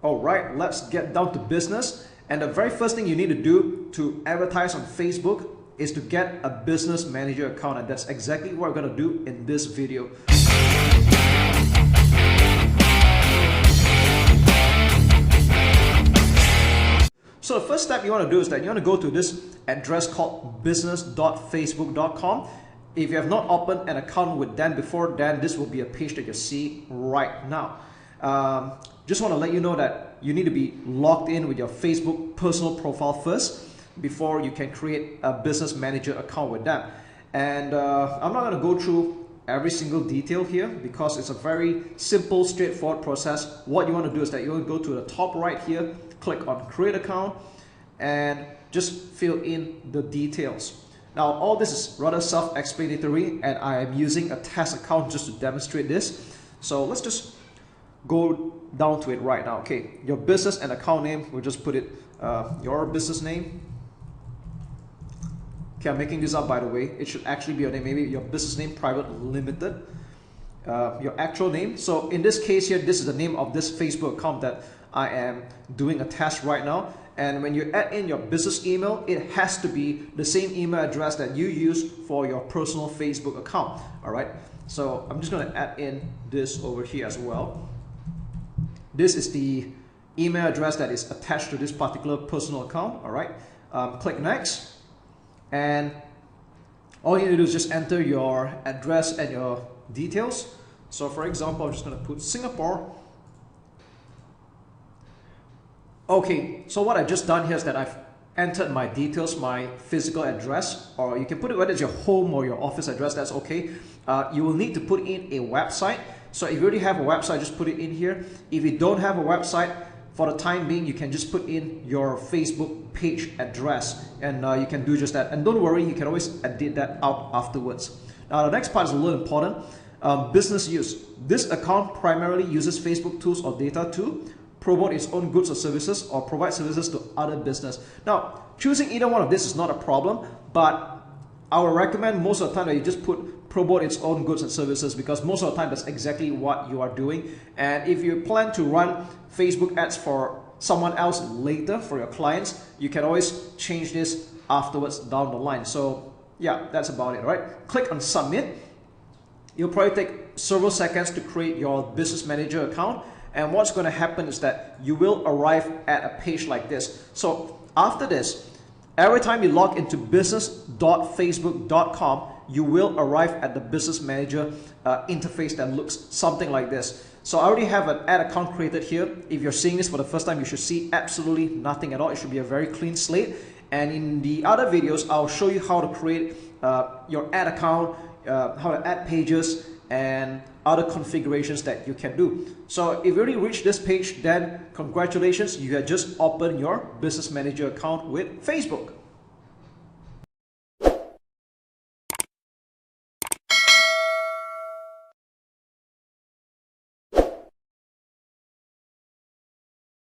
Alright, let's get down to business. And the very first thing you need to do to advertise on Facebook is to get a business manager account, and that's exactly what we're going to do in this video. So the first step you want to do is that you want to go to this address called business.facebook.com. If you have not opened an account with Dan before, then this will be a page that you see right now. Just want to let you know that you need to be logged in with your Facebook personal profile first before you can create a business manager account with them. And I'm not going to go through every single detail here because it's a very simple, straightforward process. What you want to do is that you want to go to the top right here, click on create account, and just fill in the details. Now all this is rather self-explanatory, and I am using a test account just to demonstrate this. So let's just go down to it right now. Okay, your business and account name, we'll just put it your business name. Okay, I'm making this up, by the way. It should actually be your name, maybe your business name, private limited, your actual name. So in this case here, this is the name of this Facebook account that I am doing a test right now. And when you add in your business email, it has to be the same email address that you use for your personal Facebook account. All right, so I'm just going to add in this over here as well. This is the email address that is attached to this particular personal account. All right, click next, and all you need to do is just enter your address and your details. So for example, I'm just going to put Singapore. Okay, so what I've just done here is that I've entered my details, my physical address, or you can put it whether it's your home or your office address, that's okay. You will need to put in a website. So if you already have a website, just put it in here. If you don't have a website, for the time being, you can just put in your Facebook page address, and you can do just that. And don't worry, you can always edit that out afterwards. Now the next part is a little important. Business use. This account primarily uses Facebook tools or data to promote its own goods or services or provide services to other business. Now, choosing either one of this is not a problem, but I would recommend most of the time that you just put promote its own goods and services, because most of the time that's exactly what you are doing. And if you plan to run Facebook ads for someone else later, for your clients, you can always change this afterwards down the line. So yeah, that's about it, right? Click on submit. It'll probably take several seconds to create your business manager account. And what's going to happen is that you will arrive at a page like this. So after this, every time you log into business.facebook.com, you will arrive at the business manager interface that looks something like this. So I already have an ad account created here. If you're seeing this for the first time, you should see absolutely nothing at all. It should be a very clean slate. And in the other videos, I'll show you how to create your ad account, how to add pages, and other configurations that you can do. So if you already reached this page, then congratulations, you have just opened your business manager account with Facebook.